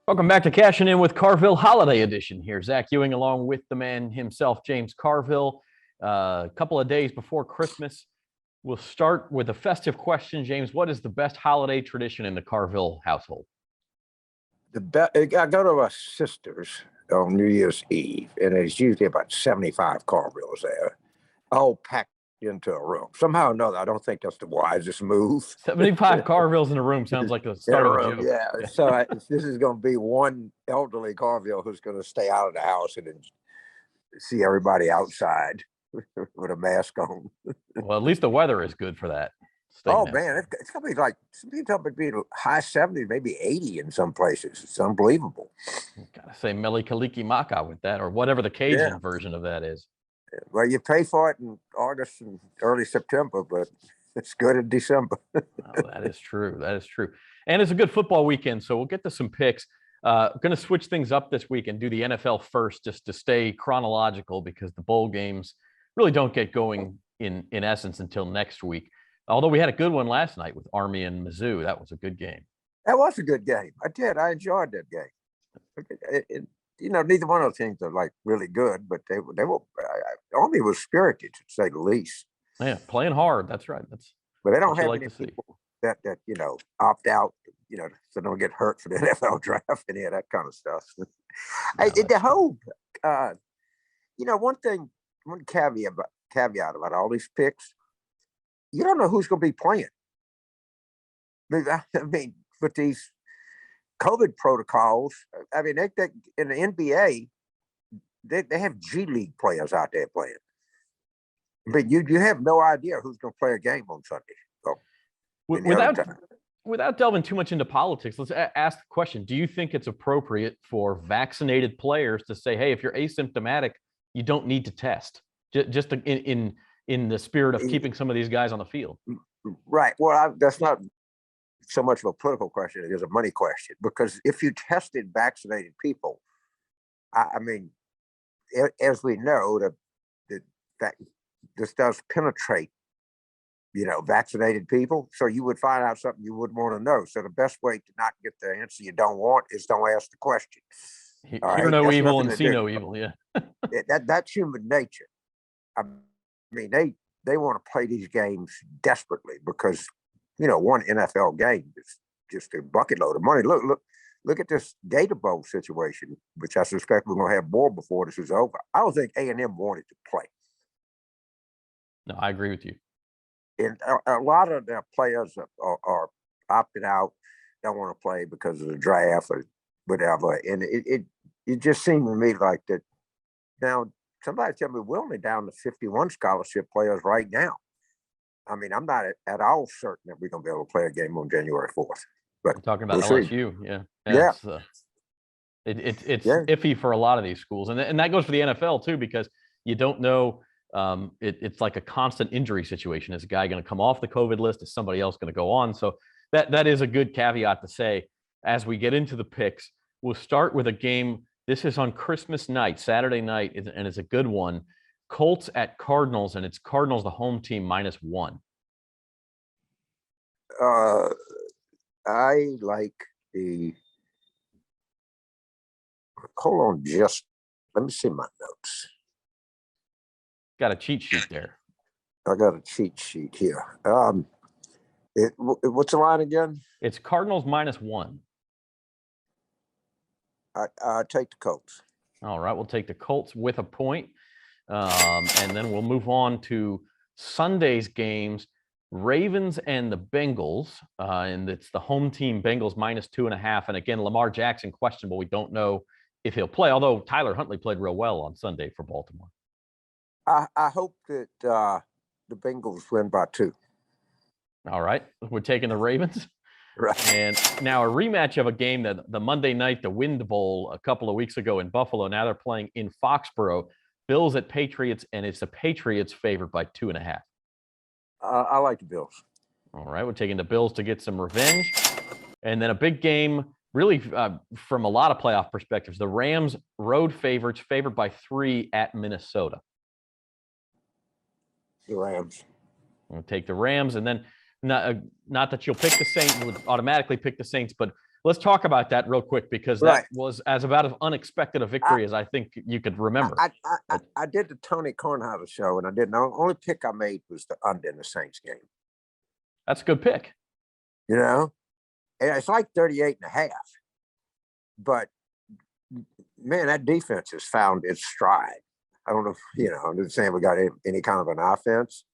Welcome back to Cashin' In with Carville Holiday Edition. Here, Zach Ewing along with the man himself, James Carville. A couple of days before Christmas, we'll start with a festive question. James, what is the best holiday tradition in the Carville household? I go to my sister's on New Year's Eve, and there's usually about 75 Carvilles there, all packed into a room. Somehow or another, I don't think that's the wisest move. 75 Carvilles in a room sounds like the start of a joke. Yeah. So this is going to be one elderly Carville who's going to stay out of the house and then see everybody outside with a mask on. Well, at least the weather is good for that. Oh, man, it's going to be like, something be high 70s, maybe 80 in some places. It's unbelievable. Gotta say Mele Kaliki Maka with that, or whatever the Cajun version of that is. Well, you pay for it in August and early September, but it's good in December. Oh, that is true. That is true. And it's a good football weekend, so we'll get to some picks. Going to switch things up this week and do the NFL first just to stay chronological because the bowl games really don't get going in essence until next week. Although we had a good one last night with Army and Mizzou. That was a good game. That was a good game. I enjoyed that game. Neither one of those teams are like really good, but they were. Army was spirited, to say the least. Yeah, playing hard. That's right. But they don't have any people that opt out, so they don't get hurt for the NFL draft and any of that kind of stuff. The whole, one caveat about all these picks, you don't know who's going to be playing. I mean, with these COVID protocols, they in the NBA, they have G League players out there playing. But you have no idea who's going to play a game on Sunday. So, without delving too much into politics, let's ask the question: do you think it's appropriate for vaccinated players to say, "Hey, if you're asymptomatic, you don't need to test"? Just in the spirit of keeping some of these guys on the field. Right. Well, that's not so much of a political question. It is a money question, because if you tested vaccinated people, I mean, as we know, that this does penetrate, vaccinated people. So you would find out something you wouldn't want to know. So the best way to not get the answer you don't want is don't ask the question. Hear no evil and see no evil. Yeah. That's human nature. I mean, they want to play these games desperately because, one NFL game is just a bucket load of money. Look at this Gator Bowl situation, which I suspect we're going to have more before this is over. I don't think A&M wanted to play. No, I agree with you. And a lot of their players are opting out, don't want to play because of the draft or whatever. And it just seemed to me like that. Now, somebody tell me we're only down to 51 scholarship players right now. I mean, I'm not at all certain that we're going to be able to play a game on January 4th. But I'm talking about LSU, yeah. It's iffy for a lot of these schools, and that goes for the NFL too, because you don't know. It's like a constant injury situation. Is a guy going to come off the COVID list? Is somebody else going to go on? So that is a good caveat to say. As we get into the picks, we'll start with a game. This is on Christmas night, Saturday night, and it's a good one. Colts at Cardinals, and it's Cardinals, the home team, -1. I like the. Hold on, let me see my notes. Got a cheat sheet there. I got a cheat sheet here. What's the line again? It's Cardinals -1. I take the Colts. All right, we'll take the Colts with a point. And then we'll move on to Sunday's games, Ravens and the Bengals. And it's the home team, Bengals -2.5. And again, Lamar Jackson questionable. We don't know if he'll play, although Tyler Huntley played real well on Sunday for Baltimore. I hope that the Bengals win by 2. All right, we're taking the Ravens. Right. And now a rematch of a game that the Monday night, the Wind Bowl a couple of weeks ago in Buffalo. Now they're playing in Foxborough. Bills at Patriots, and it's the Patriots favored by 2.5. I like the Bills. All right, we're taking the Bills to get some revenge. And then a big game, really from a lot of playoff perspectives, the Rams road favorites, favored by 3 at Minnesota. The Rams. We'll take the Rams, and then not that you'll pick the Saints, you would automatically pick the Saints, but let's talk about that real quick, because that was as about as unexpected a victory as I think you could remember. I did the Tony Kornheiser show, and I did. The only pick I made was the under in the Saints game. That's a good pick. You know, and it's like 38.5. But man, that defense has found its stride. I don't know if, I'm not saying we got any kind of an offense,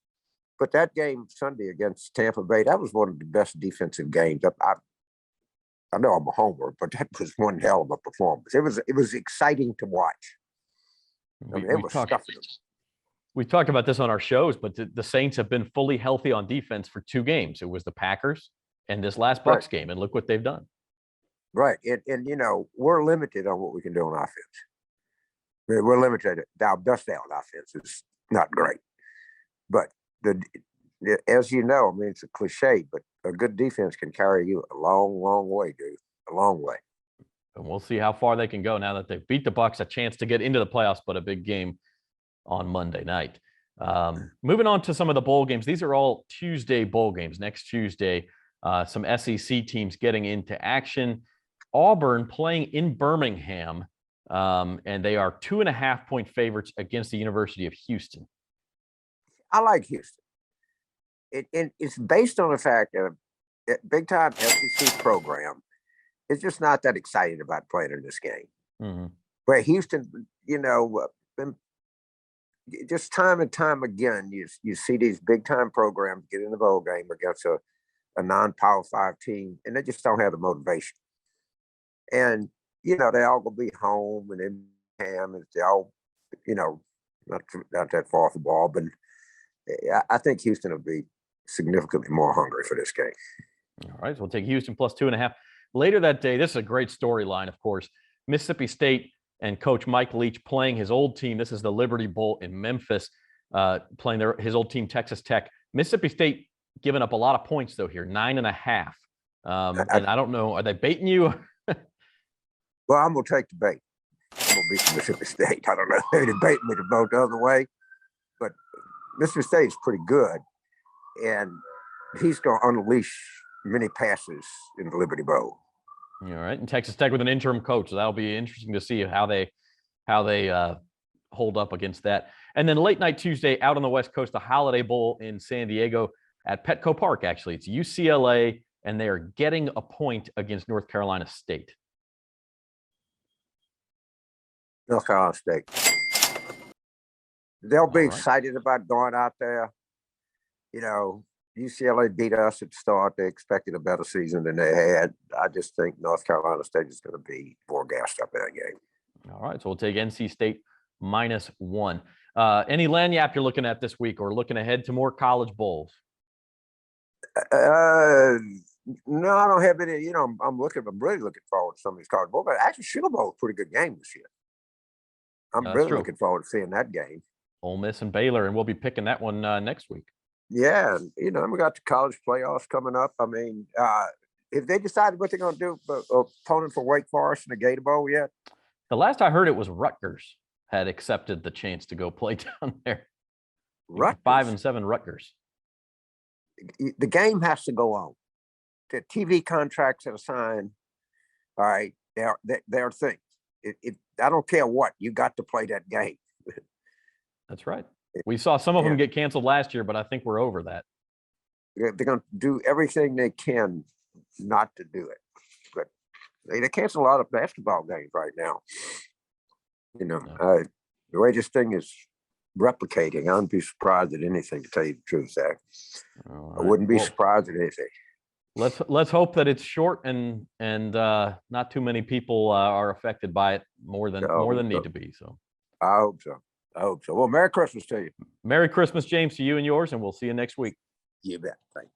but that game Sunday against Tampa Bay, that was one of the best defensive games. I know I'm a homer, but that was one hell of a performance. It was exciting to watch. We've talked about this on our shows, but the Saints have been fully healthy on defense for 2 games. It was the Packers and this last Bucs game, and look what they've done. Right. And we're limited on what we can do on offense. We're limited. Our best out offense is not great. But as you know, I mean, it's a cliche, but a good defense can carry you a long, long way, dude. A long way. And we'll see how far they can go now that they've beat the Bucs, a chance to get into the playoffs, but a big game on Monday night. Moving on to some of the bowl games. These are all Tuesday bowl games. Next Tuesday, some SEC teams getting into action. Auburn playing in Birmingham, and they are 2.5-point favorites against the University of Houston. I like Houston. It's based on the fact that a big-time SEC program is just not that excited about playing in this game. Mm-hmm. Where Houston, just time and time again, you see these big-time programs get in the bowl game against a non-Power 5 team, and they just don't have the motivation. And, they all gonna be home and in Ham, and they all, not that far off the ball, but I think Houston will be significantly more hungry for this game. All right, so we'll take Houston plus 2.5. Later that day, this is a great storyline, of course. Mississippi State and Coach Mike Leach playing his old team. This is the Liberty Bowl in Memphis, playing his old team, Texas Tech. Mississippi State giving up a lot of points, though, here, 9.5. And I don't know, are they baiting you? Well, I'm going to take the bait. I'm going to beat Mississippi State. I don't know. They're baiting me to vote the other way. But Mississippi State is pretty good. And he's going to unleash many passes in the Liberty Bowl. All right. And Texas Tech with an interim coach. So that'll be interesting to see how they hold up against that. And then late night Tuesday out on the West Coast, the Holiday Bowl in San Diego at Petco Park, actually. It's UCLA, and they are getting a point against North Carolina State. North Carolina State. They'll be excited about going out there. UCLA beat us at the start. They expected a better season than they had. I just think North Carolina State is going to be more gassed up in that game. All right, so we'll take NC State -1. Any lanyap you're looking at this week, or looking ahead to more college bowls? No, I don't have any. I'm really looking forward to some of these college bowls. But actually, Sugar Bowl is a pretty good game this year. I'm really looking forward to seeing that game. Ole Miss and Baylor, and we'll be picking that one next week. Yeah, we got the college playoffs coming up. I mean, if they decided what they're going to do, opponent for Wake Forest in the Gator Bowl yet? The last I heard, it was Rutgers had accepted the chance to go play down there. Rutgers? 5-7 Rutgers. The game has to go on. The TV contracts that are signed, all right, they're things. I don't care what, you got to play that game. That's right. We saw some of them get canceled last year, but I think we're over that. They're going to do everything they can not to do it. But they cancel a lot of basketball games right now. The way this thing is replicating, I wouldn't be surprised at anything, to tell you the truth, Zach. Right. I wouldn't be surprised at anything. Let's hope that it's short and not too many people are affected by it more than need to be. So I hope so. Well, Merry Christmas to you. Merry Christmas, James, to you and yours, and we'll see you next week. You bet. Thanks.